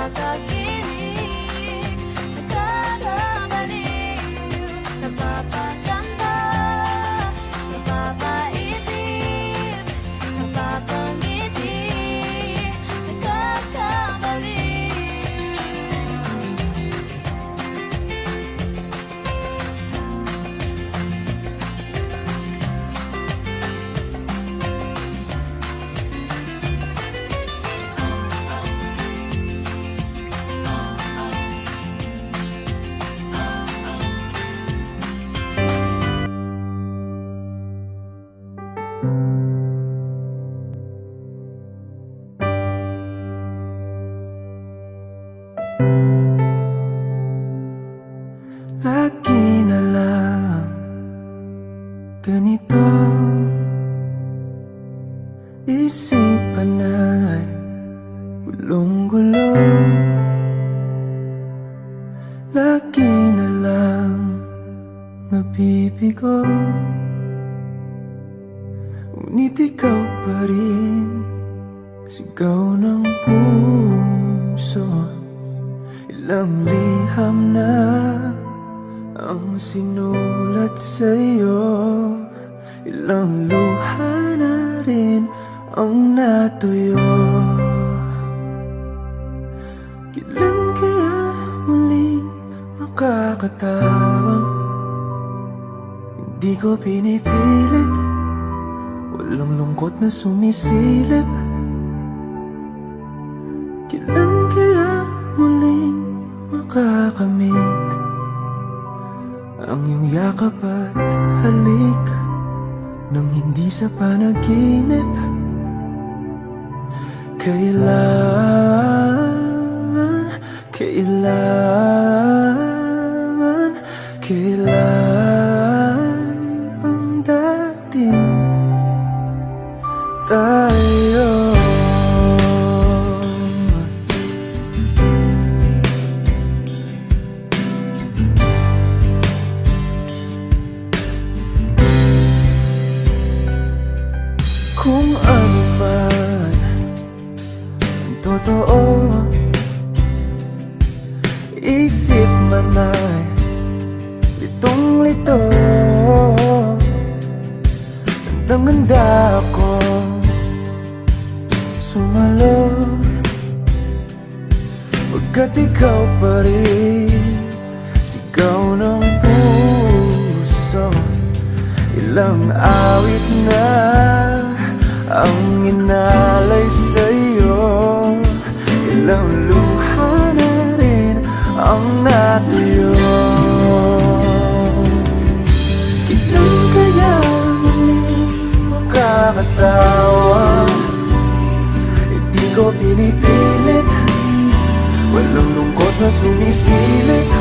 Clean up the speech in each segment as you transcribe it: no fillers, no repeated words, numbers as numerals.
nakakakilig, nakakabaliw, napapaganda, napapaisip, napapangiti, nakakabaliw. Lagi na lang ganito, isipan ay gulong-gulo. Lagi na lang nabibigo, ngunit ikaw pa rin sigaw ng puso. Ilang liham na ang sinulat sa'yo, ilang luha na rin ang natuyo. Kailan kaya muling makakatawang hindi ko pinipilit, walang lungkot na sumisilip. Kailan kaya muling makakamit ang iyong yakap at halik nang hindi sa panaginip? Kailan ang dating tayo? Kung ano man ang totoo, isip man ay litong-lito. Handang-handa ako sumalo, pagkat ikaw pa rin sigaw ng puso. Ilang awit na ang inalay sa'yo, ilang luha na rin ang natuyo. Kailan kaya muling makakatawa? Hindi ko pinipilit, walang lungkot na sumisilip.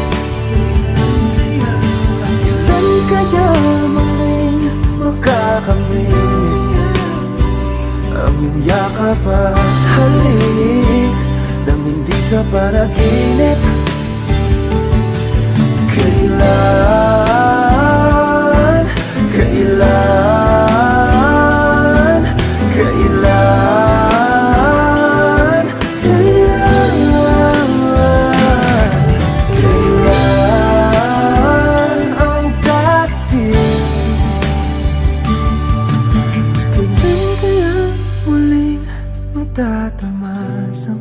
Kailan kaya muling makakamit ang iyong yakap at halik nang hindi sa panaginip? Kailan ang dating? Kailan kaya muling matatamasa?